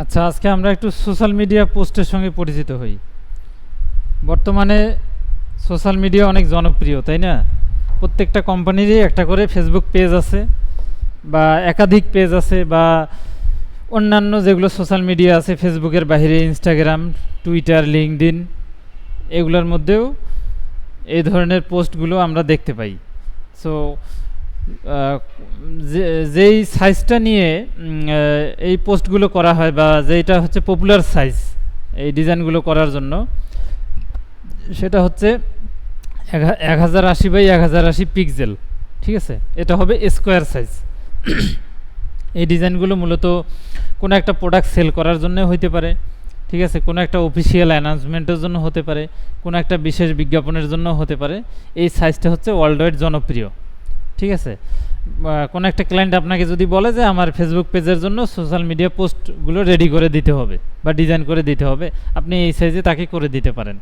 আচ্ছা, আজকে আমরা একটু সোশ্যাল মিডিয়া পোস্টের সঙ্গে পরিচিত হই। বর্তমানে সোশ্যাল মিডিয়া অনেক জনপ্রিয়, তাই না? প্রত্যেকটা কোম্পানিরই একটা করে ফেসবুক পেজ আছে, বা একাধিক পেজ আছে, বা অন্যান্য যেগুলো সোশ্যাল মিডিয়া আছে ফেসবুকের বাইরে ইনস্টাগ্রাম, টুইটার, লিঙ্কডইন, এগুলোর মধ্যেও এই ধরনের পোস্টগুলো আমরা দেখতে পাই। সো যেই সাইজটা নিয়ে এই পোস্টগুলো করা হয়, বা যেটা হচ্ছে পপুলার সাইজ এই ডিজাইনগুলো করার জন্য, সেটা হচ্ছে 1080 বাই 1080 পিক্সেল। ঠিক আছে, এটা হবে স্কোয়ার সাইজ। এই ডিজাইনগুলো মূলত কোনো একটা প্রোডাক্ট সেল করার জন্য হইতে পারে, ঠিক আছে, কোনো একটা অফিসিয়াল অ্যানাউন্সমেন্টের জন্য হতে পারে, কোনো একটা বিশেষ বিজ্ঞাপনের জন্য হতে পারে। এই সাইজটা হচ্ছে ওয়ার্ল্ড ওয়াইড জনপ্রিয়। ঠিক আছে, কোনো একটা ক্লায়েন্ট আপনাকে যদি বলে যে আমার ফেসবুক পেজের জন্য সোশ্যাল মিডিয়া পোস্টগুলো রেডি করে দিতে হবে বা ডিজাইন করে দিতে হবে, আপনি এই সাইজে তাকে করে দিতে পারেন।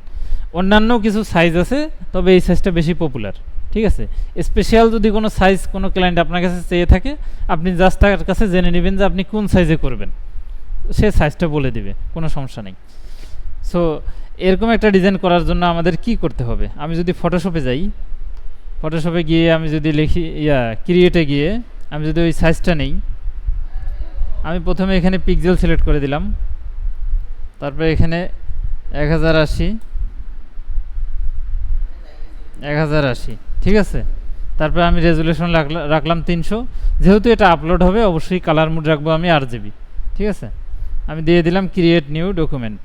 অন্যান্য কিছু সাইজ আছে, তবে এই সাইজটা বেশি পপুলার। ঠিক আছে, স্পেশাল যদি কোনো সাইজ কোনো ক্লায়েন্ট আপনার কাছে চেয়ে থাকে, আপনি জাস্ট তার কাছে জেনে নেবেন যে আপনি কোন সাইজে করবেন, সে সাইজটা বলে দিবে, কোনো সমস্যা নেই। সো এরকম একটা ডিজাইন করার জন্য আমাদের কি করতে হবে? আমি যদি ফটোশপে যাই, ফটোশপে গিয়ে আমি যদি লিখি ক্রিয়েটে গিয়ে আমি যদি ওই সাইজটা নেই, আমি প্রথমে এখানে পিক্সেল সিলেক্ট করে দিলাম, তারপরে এখানে 1080, ঠিক আছে। তারপরে আমি রেজুলেশন রাখলাম 300। যেহেতু এটা আপলোড হবে, অবশ্যই কালার মোড রাখবো আমি RGB। ঠিক আছে, আমি দিয়ে দিলাম ক্রিয়েট নিউ ডকুমেন্ট।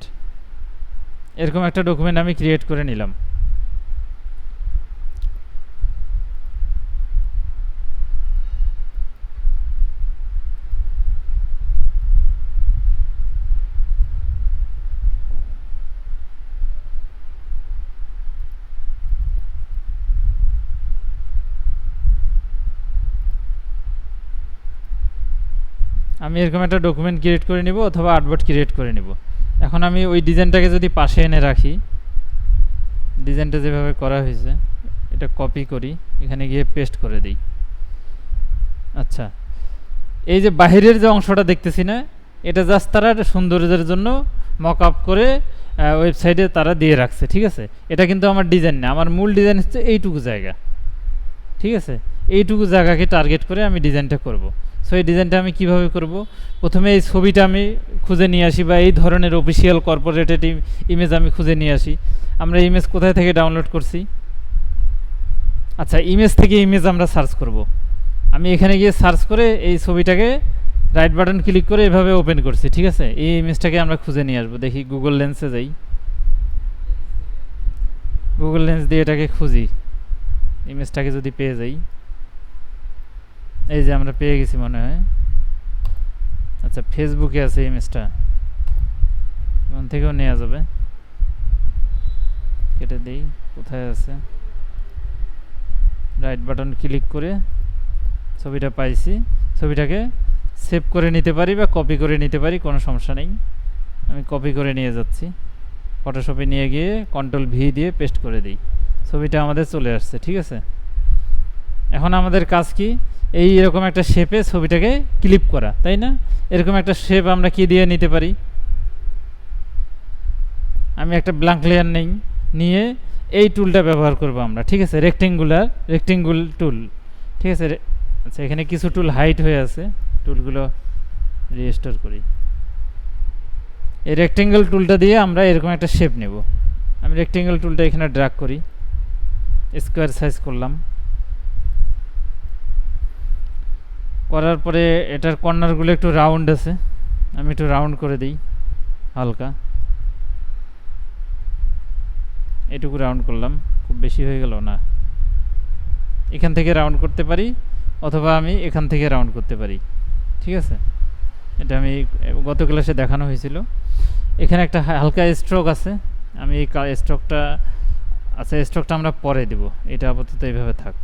এরকম একটা ডকুমেন্ট আমি ক্রিয়েট করে নিলাম। আমি এরকম একটা ডকুমেন্ট ক্রিয়েট করে নিব, অথবা আর্টবোর্ড ক্রিয়েট করে নিব। এখন আমি ওই ডিজাইনটাকে যদি পাশে এনে রাখি, ডিজাইনটা যেভাবে করা হয়েছে এটা কপি করি, এখানে গিয়ে পেস্ট করে দিই। আচ্ছা, এই যে বাহিরের যে অংশটা দেখতেছি না, এটা জাস্ট তারা সৌন্দর্যের জন্য মক আপ করে ওয়েবসাইটে তারা দিয়ে রাখছে। ঠিক আছে, এটা কিন্তু আমার ডিজাইন না, আমার মূল ডিজাইন হচ্ছে এইটুকু জায়গা। ঠিক আছে, এইটুকু জায়গাকে টার্গেট করে আমি ডিজাইনটা করব। সো এই ডিজাইনটা আমি কিভাবে করব? প্রথমে এই ছবিটা আমি খুঁজে নিয়ে আসি, বা এই ধরনের অফিসিয়াল কর্পোরেটেড ইমেজ আমি খুঁজে নিয়ে আসি। আমরা ইমেজ কোথায় থেকে ডাউনলোড করছি? আচ্ছা, ইমেজ থেকে ইমেজ আমরা সার্চ করব। আমি এখানে গিয়ে সার্চ করে এই ছবিটাকে রাইট বাটন ক্লিক করে এভাবে ওপেন করছি। ঠিক আছে, এই ইমেজটাকে আমরা খুঁজে নিয়ে আসবো। দেখি গুগল লেন্সে যাই, গুগল লেন্স দিয়ে এটাকে খুঁজি, ইমেজটাকে যদি পেয়ে যাই। এই যে আমরা পেয়ে গেছি মনে হয়। আচ্ছা, ফেসবুকে আছে ইমেজটা, ওখান থেকেও নেওয়া যাবে। কেটে দিই, কোথায় আছে? রাইট বাটন ক্লিক করে ছবিটা পাইছি, ছবিটাকে সেভ করে নিতে পারি বা কপি করে নিতে পারি, কোনো সমস্যা নেই। আমি কপি করে নিয়ে যাচ্ছি, ফটোশপে নিয়ে গিয়ে Ctrl+V দিয়ে পেস্ট করে দিই, ছবিটা আমাদের চলে আসছে। ঠিক আছে, এখন আমাদের কাজ কি? এই এরকম একটা শেপে ছবিটাকে ক্লিপ করা, তাই না? এরকম একটা শেপ আমরা কি দিয়ে নিতে পারি? আমি একটা ব্ল্যাঙ্ক লেয়ার নেই, নিয়ে এই টুলটা ব্যবহার করব আমরা। ঠিক আছে, রেক্টেঙ্গুল টুল। ঠিক আছে, আচ্ছা, এখানে কিছু টুল হাইড হয়ে আছে, টুলগুলো রিস্টোর করি। এই রেক্টেঙ্গল টুলটা দিয়ে আমরা এরকম একটা শেপ নেব। আমি রেক্টেঙ্গল টুলটা এখানে ড্র্যাগ করি, স্কোয়ার সাইজ করলাম। করার পরে এটার কর্নারগুলো একটু রাউন্ড আছে, আমি একটু রাউন্ড করে দিই হালকা, এটুকু রাউন্ড করলাম, খুব বেশি হয়ে গেল না। এখান থেকে রাউন্ড করতে পারি, অথবা আমি এখান থেকে রাউন্ড করতে পারি। ঠিক আছে, এটা আমি গত ক্লাসে দেখানো হয়েছিল। এখানে একটা হালকা স্ট্রোক আছে, আমি এই স্ট্রোকটা, আচ্ছা স্ট্রোকটা আমরা পরে দেব, এটা আপাতত এইভাবে থাক।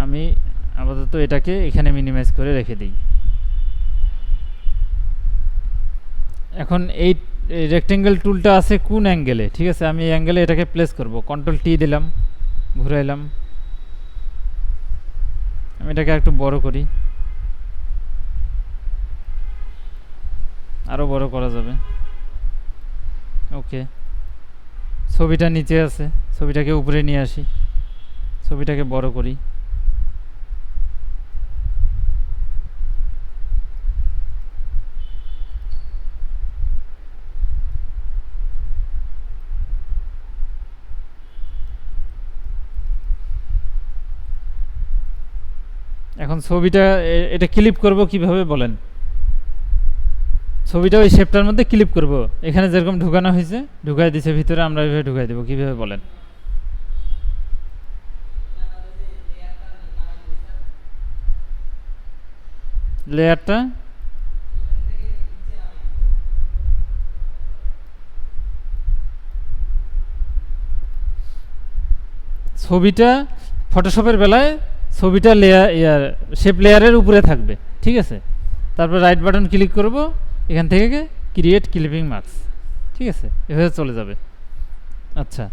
আমি আপাতত এটাকে এখানে মিনিমাইজ করে রেখে দিই। এখন এই রেক্টেঙ্গেল টুলটা আছে কোন অ্যাঙ্গেলে? ঠিক আছে, আমি এই অ্যাঙ্গেলে এটাকে প্লেস করব। Ctrl+T দিলাম, ঘুরাইলাম, আমি এটাকে একটু বড় করি। আরও বড় করা যাবে। ওকে, ছবিটা নিচে আছে, ছবিটাকে উপরে নিয়ে আসি, ছবিটাকে বড় করি। এখন ছবিটা এটা ক্লিপ করব কিভাবে বলেন? ছবিটা ওই শেপটার মধ্যে ক্লিপ করব, এখানে যেরকম ঢুকানো হয়েছে ঢুকাই দিছে ভিতরে, আমরা এইভাবে ঢুকাই দেবো, কিভাবে বলেন? লেয়ারটা ছবিটা ফটোশপের বেলায় ছবিটা লেয়ার শেপ লেয়ারের উপরে থাকবে, ঠিক আছে? তারপর রাইট বাটন ক্লিক করব, এখান থেকে ক্রিয়েট ক্লিপিং মার্কস, ঠিক আছে? এভাবে চলে যাবে। আচ্ছা,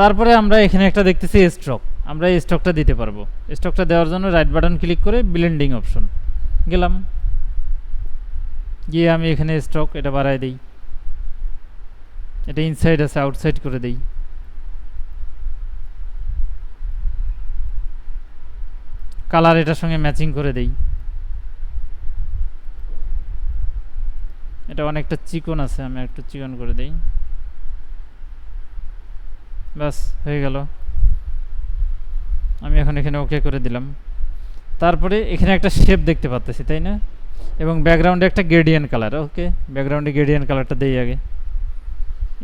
তারপরে আমরা এখানে একটা দেখতেছি স্ট্রোক, আমরা এই স্ট্রোকটা দিতে পারবো। স্ট্রোকটা দেওয়ার জন্য রাইট বাটন ক্লিক করে ব্লেন্ডিং অপশন গেলাম, গিয়ে আমি এখানে স্ট্রোক এটা বাড়ায় দিই, এটা ইনসাইড আছে আউটসাইড করে দিই। কালার এটার সঙ্গে ম্যাচিং করে দেই। এটা অনেকটা চিকন আছে, আমি একটু চিকন করে দেই, ব্যাস হয়ে গেল। আমি এখন এখানে ওকে করে দিলাম। তারপরে এখানে একটা শেপ দেখতে পাচ্ছি, তাই না? এবং ব্যাকগ্রাউন্ডে একটা গ্রেডিয়েন্ট কালার। ওকে, ব্যাকগ্রাউন্ডে গ্রেডিয়েন্ট কালারটা দেই আগে।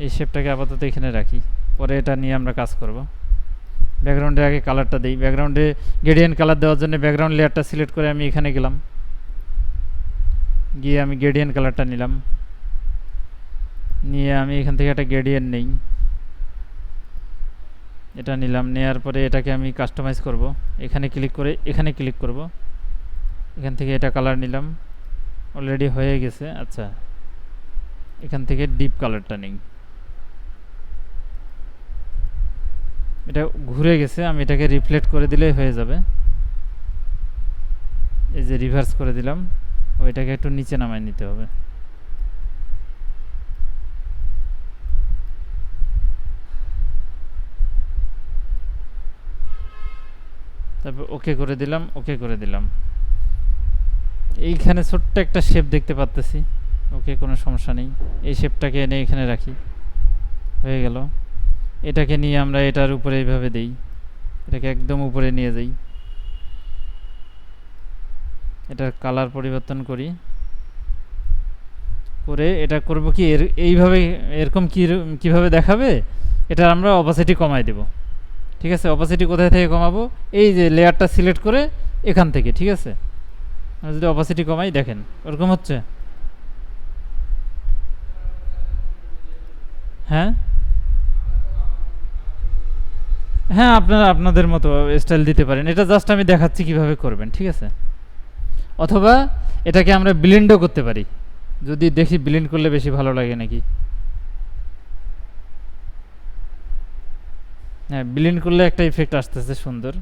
এই শেপটাকে আপাতত এখানে রাখি, পরে এটা নিয়ে আমরা কাজ করব। ব্যাকগ্রাউন্ডে আগে কালারটা দিই। ব্যাকগ্রাউন্ডে গ্রেডিয়েন্ট কালার দেওয়ার জন্য ব্যাকগ্রাউন্ড লেয়ারটা সিলেক্ট করে আমি এখানে গেলাম, গিয়ে আমি গ্রেডিয়েন্ট কালারটা নিলাম, নিয়ে আমি এখান থেকে একটা গ্রেডিয়েন্ট নেই, এটা নিলাম। নেওয়ার পরে এটাকে আমি কাস্টমাইজ করব, এখানে ক্লিক করে এখানে ক্লিক করব, এখান থেকে এটা কালার নিলাম, অলরেডি হয়ে গেছে। আচ্ছা, এখান থেকে ডিপ কালারটা নেই, এটা ঘুরে গেছে, আমি এটাকে রিফ্লেক্ট করে দিলেই হয়ে যাবে। এই যে রিভার্স করে দিলাম, ওইটাকে একটু নিচে নামায় নিতে হবে। তারপর ওকে করে দিলাম, ওকে করে দিলাম। এইখানে ছোট্ট একটা শেপ দেখতে পাচ্তেছি, ওকে কোনো সমস্যা নেই। এই শেপটাকে এনে এখানে রাখি, হয়ে গেল। এটাকে নিয়ে আমরা এটার উপরে এইভাবে দেই, এটাকে একদম উপরে নিয়ে যাই, এটার কালার পরিবর্তন করি, করে এটা করব কি এইভাবে, এরকম কিভাবে দেখাবে, এটা আমরা অপাসিটি কমাই দেব, ঠিক আছে? অপাসিটি কোথায় থেকে কমাবো? এই যে লেয়ারটা সিলেক্ট করে এখান থেকে, ঠিক আছে? আমরা যদি অপাসিটি কমাই, দেখেন ওরকম হচ্ছে। হ্যাঁ হ্যাঁ, আপনারা আপনাদের মতো স্টাইল দিতে পারেন, এটা জাস্ট আমি দেখাচ্ছি কিভাবে করবেন, ঠিক আছে? অথবা এটাকে আমরা ব্লেন্ডও করতে পারি, যদি দেখি ব্লেন্ড করলে বেশি ভালো লাগে নাকি। হ্যাঁ, ব্লেন্ড করলে একটা ইফেক্ট আসতেছে সুন্দর।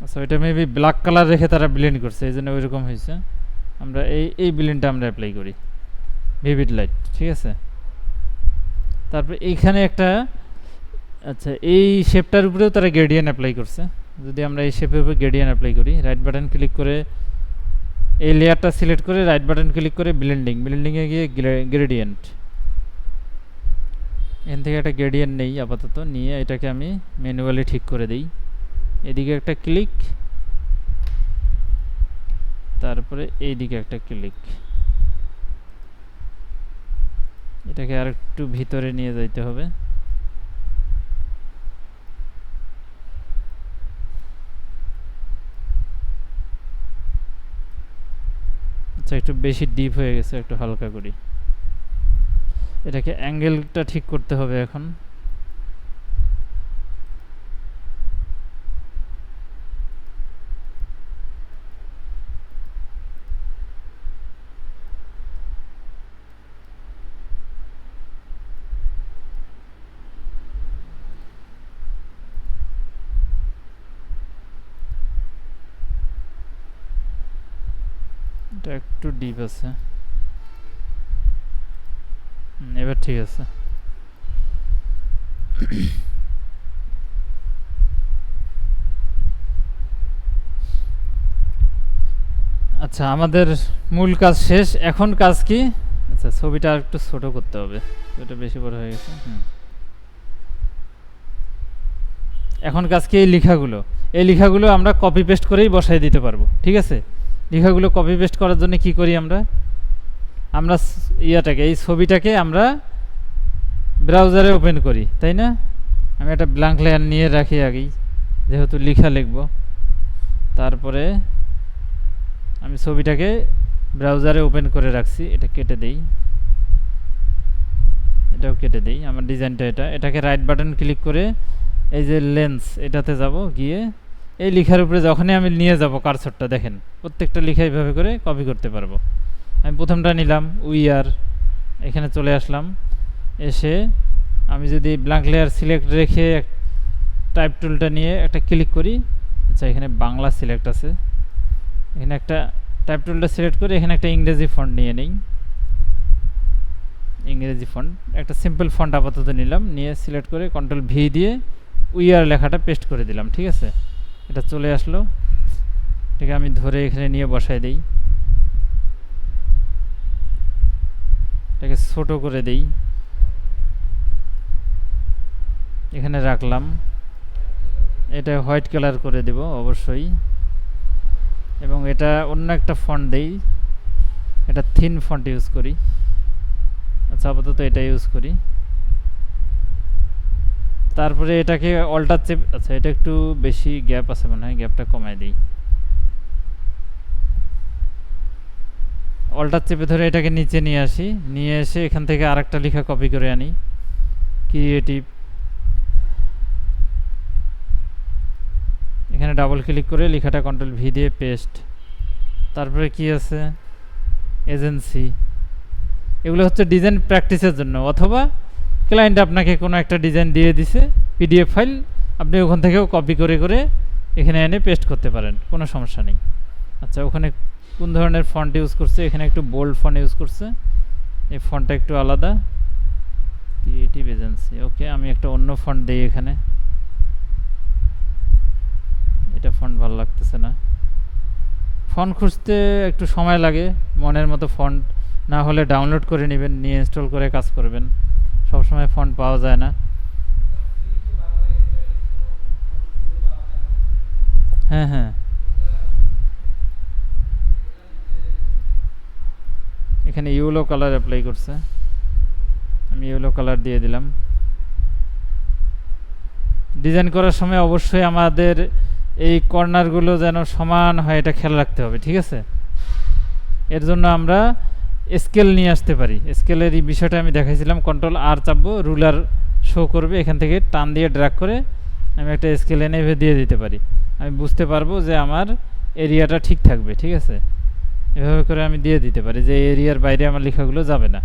আচ্ছা, এটা মেবি ব্ল্যাক কালার রেখে তারা ব্লেন্ড করছে, এই জন্য ওইরকম হয়েছে। আমরা এই ব্লেন্ডটা আমরা অ্যাপ্লাই করি, ভিভিড লাইট, ঠিক আছে? তারপর এইখানে একটা, আচ্ছা এই শেপটার উপরেও তারা গ্রেডিয়েন্ট অ্যাপ্লাই করছে। যদি আমরা এই শেপের উপর গ্রেডিয়েন্ট অ্যাপ্লাই করি, রাইট বাটন ক্লিক করে এই লেয়ারটা সিলেক্ট করে রাইট বাটন ক্লিক করে ব্লেন্ডিংয়ে গিয়ে গ্রেডিয়েন্ট, এখান থেকে একটা গ্রেডিয়েন্ট নেই আপাতত, নিয়ে এটাকে আমি ম্যানুয়ালি ঠিক করে দিই। এদিকে একটা ক্লিক, তারপরে এইদিকে একটা ক্লিক, এটাকে আর একটু ভিতরে নিয়ে যাইতে হবে। আচ্ছা, একটু বেশি ডিপ হয়ে গেছে, একটু হালকা করি। এটাকে অ্যাঙ্গেলটা ঠিক করতে হবে এখন। এটা একটু ডিপ আছে, এবার ঠিক আছে। আচ্ছা, আমাদের মূল কাজ শেষ, এখন কাজ কি? আচ্ছা, ছবিটা আর একটু ছোট করতে হবে, এটা বেশি বড় হয়ে গেছে। এখন কাজ কি? এই লেখাগুলো আমরা কপি পেস্ট করেই বসাই দিতে পারবো, ঠিক আছে? লেখাগুলো কপি পেস্ট করার জন্য কি করি আমরা? আমরা ইয়াটাকে, এই ছবিটাকে আমরা ব্রাউজারে ওপেন করি, তাই না? আমি একটা ব্ল্যাঙ্ক লেয়ার নিয়ে রাখি আগেই, যেহেতু লেখা লিখব। তারপরে আমি ছবিটাকে ব্রাউজারে ওপেন করে রাখছি, এটা কেটে দেই, এটাও কেটে দেই। আমার ডিজাইনটা এটাকে রাইট বাটন ক্লিক করে এই যে লেন্স, এটাতে যাব, গিয়ে এই লেখার উপরে যখনই আমি নিয়ে যাব কার্সরটা, দেখেন প্রত্যেকটা লেখা এইভাবে করে কপি করতে পারবো। আমি প্রথমটা নিলাম, উই আর, এখানে চলে আসলাম, এসে আমি যদি ব্ল্যাঙ্ক লেয়ার সিলেক্ট রেখে টাইপ টুলটা নিয়ে একটা ক্লিক করি, আচ্ছা এখানে বাংলা সিলেক্ট আছে, এখানে একটা টাইপ টুলটা সিলেক্ট করে এখানে একটা ইংরেজি ফন্ট নিয়ে নেই, ইংরেজি ফন্ট, একটা সিম্পল ফন্ট আপাতত নিলাম, নিয়ে সিলেক্ট করে কন্ট্রোল ভি দিয়ে উই আর লেখাটা পেস্ট করে দিলাম, ঠিক আছে? এটা চলে আসলো, এটাকে আমি ধরে এখানে নিয়ে বসাই দেই, এটাকে ছোট করে দেই, এখানে রাখলাম, এটা হোয়াইট কালার করে দেব অবশ্যই, এবং এটা অন্য একটা ফন্ট দেই, এটা থিন ফন্ট ইউজ করি। আচ্ছা, আপাতত এটা ইউজ করি। তারপরে এটাকে অল্টার চেপ, আচ্ছা এটা একটু বেশি গ্যাপ আছে মনে হয়, গ্যাপটা কমাই দিই, অল্টার চেপে ধরে এটাকে নিচে নিয়ে আসি, নিয়ে এসে এখান থেকে আরেকটা লেখা কপি করে আনি, ক্রিয়েটিভ, এখানে ডাবল ক্লিক করে লেখাটা কন্ট্রোল ভি দিয়ে পেস্ট। তারপরে কি আছে? এজেন্সি, এগুলো হচ্ছে ডিজাইন প্র্যাকটিসের জন্য, অথবা ক্লায়েন্ট আপনাকে কোনো একটা ডিজাইন দিয়ে দিছে পিডিএফ ফাইল, আপনি ওখান থেকেও কপি করে করে এখানে এনে পেস্ট করতে পারেন, কোনো সমস্যা নেই। আচ্ছা, ওখানে কোন ধরনের ফন্ট ইউজ করছে? এখানে একটু বোল্ড ফন্ট ইউজ করছে, এই ফন্টটা একটু আলাদা, ক্রিয়েটিভ এজেন্সি। ওকে, আমি একটা অন্য ফন্ট দিই এখানে, এটা ফন্ট ভালো লাগতেছে না। ফন্ট খুঁজতে একটু সময় লাগে, মনের মতো ফন্ট না হলে ডাউনলোড করে নেবেন, নিয়ে ইনস্টল করে কাজ করবেন, সবসময় ফন্ট পাওয়া যায় না। হ্যাঁ হ্যাঁ, এখানে ইয়েলো কালার অ্যাপ্লাই করছে, আমি ইয়েলো কালার দিয়ে দিলাম। ডিজাইন করার সময় অবশ্যই আমাদের এই কর্নারগুলো যেন সমান হয়, এটা খেয়াল রাখতে হবে, ঠিক আছে? এর জন্য আমরা স্কেল নিয়ে আসতে পারি, স্কেলের এই বিষয়টা আমি দেখাইছিলাম, কন্ট্রোল আর চাপবো, রুলার শো করবে, এখান থেকে টান দিয়ে ড্র্যাগ করে আমি একটা স্কেল এনে দিয়ে দিতে পারি, আমি বুঝতে পারবো যে আমার এরিয়াটা ঠিক থাকবে, ঠিক আছে? এভাবে করে আমি দিয়ে দিতে পারি যে এরিয়ার বাইরে আমার লেখাগুলো যাবে না,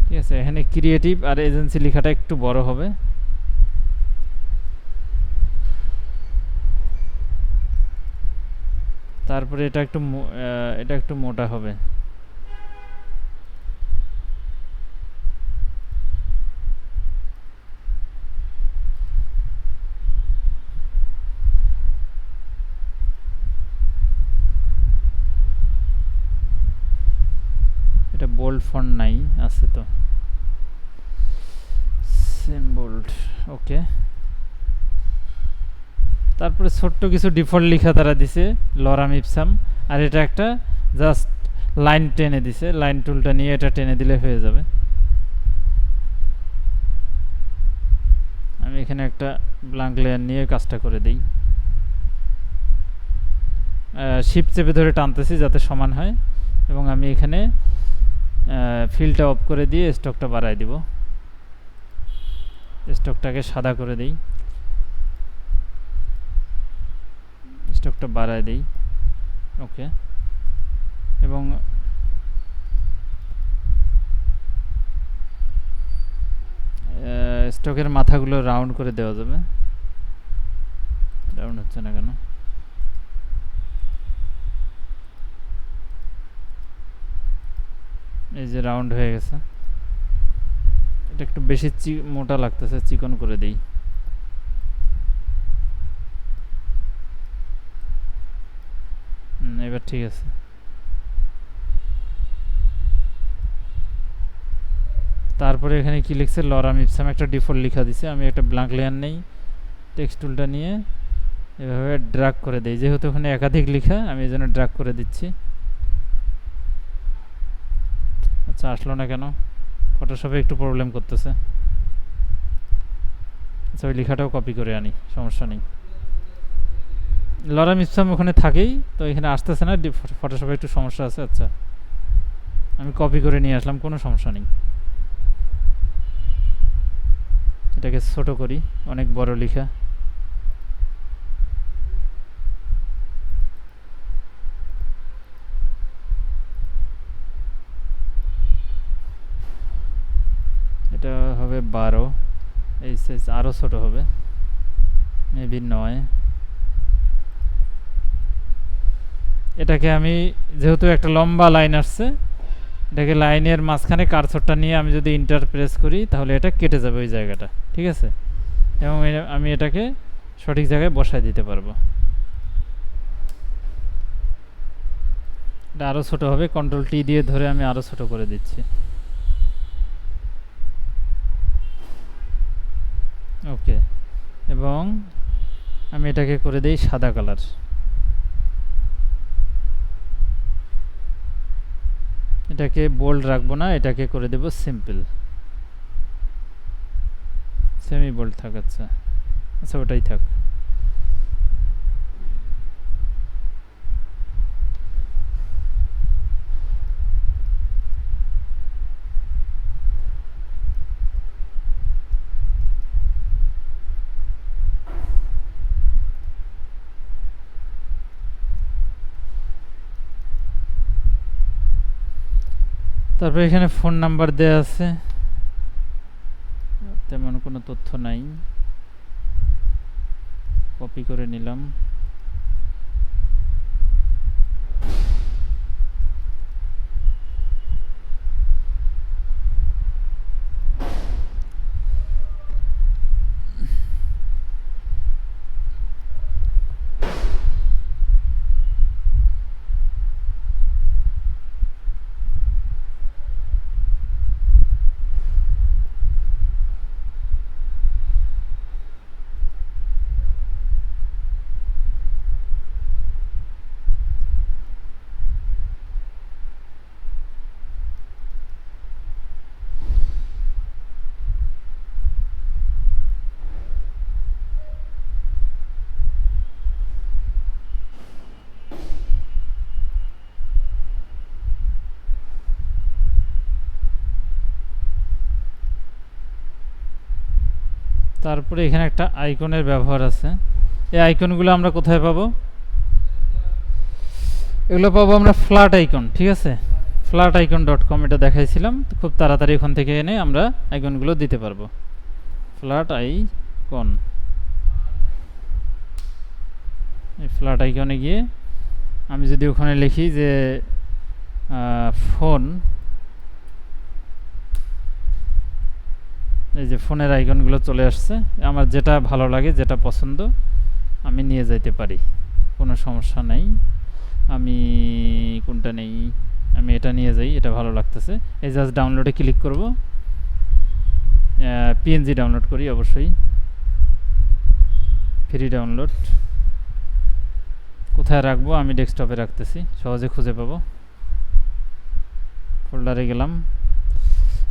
ঠিক আছে? এখানে ক্রিয়েটিভ আর এজেন্সি লেখাটা একটু বড় হবে, তারপরে এটা একটু মোটা হবে, এটা বোল্ড ফন্ট নাই, আছে তো সেম বোল্ড। ওকে, তারপরে ছোট্ট কিছু ডিফল্ট লেখা তারা দিছে, লরাম ইপসাম, আর এটা একটা জাস্ট লাইন টেনে দিছে, লাইন টুলটা নিয়ে এটা টেনে দিলে হয়ে যাবে। আমি এখানে একটা ব্ল্যাঙ্ক লেয়ার নিয়ে কাজটা করে দিই, শিফট চেপে ধরে টানতেছি যাতে সমান হয়, এবং আমি এখানে ফিলটা অফ করে দিয়ে স্টকটা বাড়াই দিব, স্টকটাকে সাদা করে দিই, স্টকটা বাড়ায় দিই। ওকে, এবং স্টকের মাথাগুলো রাউন্ড করে দেওয়া যাবে, রাউন্ড হচ্ছে না কেন? এই যে রাউন্ড হয়ে গেছে, এটা একটু বেশি মোটা লাগতেছে, চিকন করে দেই। এবার ঠিক আছে। তারপরে এখানে কি লিখছে, লরাম ইপসাম একটা ডিফল্ট লেখা দিছে। আমি একটা ব্ল্যাঙ্ক লেয়ার নেই, টেক্সট টুলটা নিয়ে এভাবে ড্র্যাগ করে দেই, যেহেতু ওখানে একাধিক লেখা আমি এই জন্য ড্র্যাগ করে দিচ্ছি। আচ্ছা আসলো না কেন, ফটোশপে একটু প্রবলেম করতেছে। আচ্ছা ওই লেখাটাও কপি করে আনি, সমস্যা নেই। লরাম ইপসাম ওখানে থাকেই, তো এখানে আসতেছে না, ফটোশপে একটু সমস্যা আছে। আচ্ছা আমি কপি করে নিয়ে আসলাম, কোনো সমস্যা নেই। এটাকে ছোট করি, অনেক বড় লেখা। এটা হবে 12, এই সাইজ আরও ছোট হবে, মেবি 9। এটাকে আমি, যেহেতু একটা লম্বা লাইন আসছে, এটাকে লাইনের মাঝখানে কার্সরটা নিয়ে আমি যদি ইন্টার প্রেস করি তাহলে এটা কেটে যাবে ওই জায়গাটা, ঠিক আছে? এবং আমি এটাকে সঠিক জায়গায় বসায় দিতে পারবো। এটা আরও ছোট হবে, কন্ট্রোল টি দিয়ে ধরে আমি আরও ছোট করে দিচ্ছি। ওকে, এবং আমি এটাকে করে দেই সাদা কালার। এটাকে বোল্ড রাখবো না, এটাকে করে দেব সিম্পল, সেমি বোল্ড থাক। আচ্ছা আচ্ছা ওটাই থাক। তারপরে এখানে ফোন নাম্বার দেয়া আছে, তেমন কোনো তথ্য নাই, কপি করে নিলাম। তারপরে এখানে একটা আইকনের ব্যবহার আছে। এই আইকনগুলো আমরা কোথায় পাবো? এগুলো পাবো আমরা ফ্ল্যাট আইকন, ঠিক আছে? flaticon.com এটা দেখাইছিলাম, খুব তাড়াতাড়ি ওখান থেকে এনে আমরা আইকনগুলো দিতে পারবো। ফ্ল্যাট আইকন, এই ফ্ল্যাট আইকনে গিয়ে আমি যদি ওখানে লিখি যে ফোন, এই যে ফোনের আইকনগুলো চলে আসছে। আমার যেটা ভালো লাগে, যেটা পছন্দ আমি নিয়ে যাইতে পারি, কোনো সমস্যা নেই। আমি কোনটা নেই, আমি এটা নিয়ে যাই, এটা ভালো লাগতেছে। এই জাস্ট ডাউনলোডে ক্লিক করব, পিএনজি ডাউনলোড করি অবশ্যই, ফ্রি ডাউনলোড। কোথায় রাখবো? আমি ডেস্কটপে রাখতেছি, সহজে খুঁজে পাবো। ফোল্ডারে গেলাম,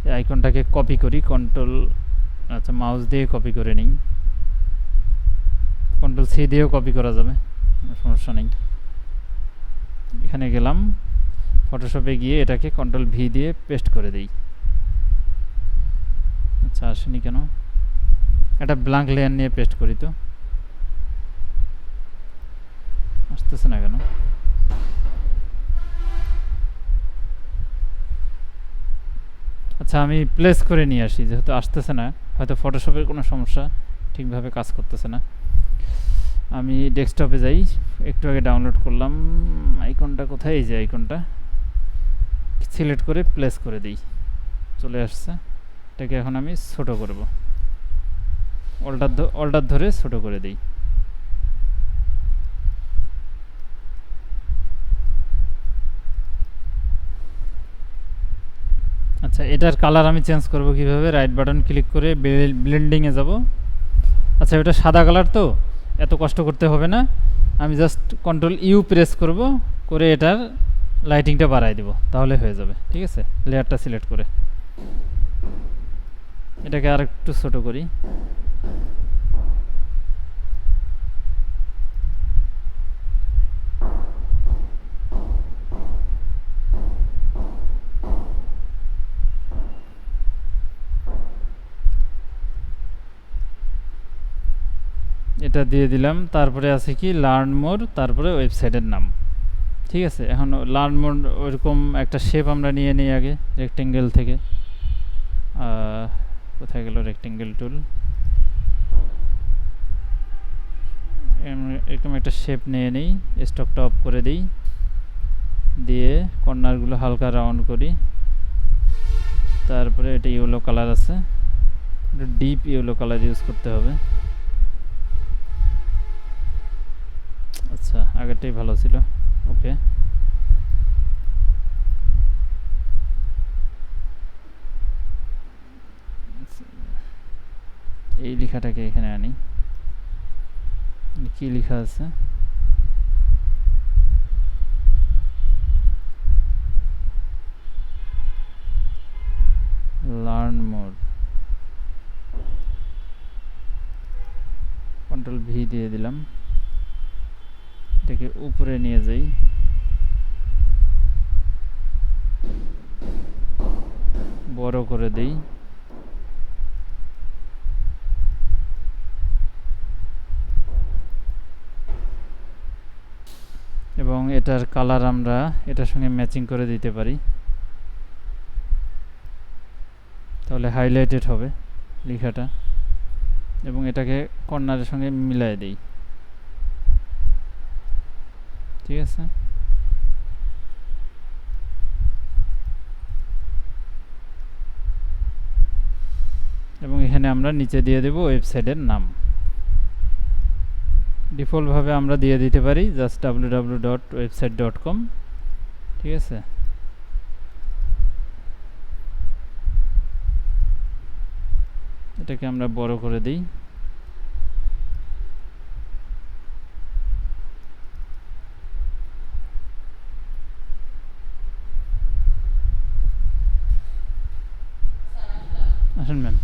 এই আইকনটাকে কপি করি, কন্ট্রোল, আচ্ছা মাউস দিয়ে কপি করে নিই, কন্ট্রোল সি দিয়েও কপি করা যাবে, সমস্যা নেই। এখানে গেলাম, ফটোশপে গিয়ে এটাকে কন্ট্রোল ভি দিয়ে পেস্ট করে দিই। আচ্ছা আসেনি কেন? একটা ব্ল্যাঙ্ক লেয়ার নিয়ে পেস্ট করি, তো আসতেছে না কেন? আচ্ছা আমি প্লেস করে নিয়ে আসি, যেহেতু আসতেছে না, হয়তো ফটোশপের কোনো সমস্যা, ঠিকভাবে কাজ করতেছে না। আমি ডেস্কটপে যাই, একটু আগে ডাউনলোড করলাম আইকনটা, কোথায়? এই যে আইকনটা, সিলেক্ট করে প্লেস করে দিই, চলে আসছে। এটাকে এখন আমি ছোট করব, অল্টার ধরে ছোট করে দিই। আচ্ছা, এটার কালার আমি চেঞ্জ করব কিভাবে? রাইট বাটন ক্লিক করে ব্লেন্ডিংয়ে যাব। আচ্ছা, এটা সাদা কালার তো এত কষ্ট করতে হবে না, আমি জাস্ট কন্ট্রোল ইউ প্রেস করব, করে এটার লাইটিংটা বাড়াই দেব, তাহলে হয়ে যাবে। ঠিক আছে, লেয়ারটা সিলেক্ট করে এটাকে আর একটু ছোট করি। এটা দিয়ে দিলাম, তারপরে আছে কি লার্ন মোর, তারপরে ওয়েবসাইটের নাম। ঠিক আছে, এখন লার্ন মোর ওইরকম একটা শেপ আমরা নিয়ে নিই আগে রেক্টেঙ্গেল থেকে। কোথায় গেল রেক্টেঙ্গেল টুল? এরকম একটা শেপ নিয়ে নিই, স্টকটা অফ করে দিই, দিয়ে কর্নারগুলো হালকা রাউন্ড করি। তারপরে এটা ইয়েলো কালার আছে, ডিপ ইয়েলো কালার ইউজ করতে হবে। আচ্ছা, আগেরটাই ভালো ছিল। ওকে, এই লেখাটাকে এখানে আনি। কি লেখা আছে? লার্ন মোর, কন্ট্রোল ভি দিয়ে দিলাম, এটাকে উপরে নিয়ে যাই, বড় করে দেই। এবং এটার কালার আমরা এটার সঙ্গে ম্যাচিং করে দিতে পারি, তাহলে হাইলাইটেড হবে লেখাটা। এবং এটাকে কর্নারের সঙ্গে মিলাই দেই। ঠিক আছে, এবং এখানে আমরা নিচে দিয়ে দেব ওয়েবসাইটের নাম। ডিফল্টভাবে আমরা দিয়ে দিতে পারি জাস্ট www.website.com। ঠিক আছে, এটাকে আমরা বড় করে দিই। আসুন ম্যাম।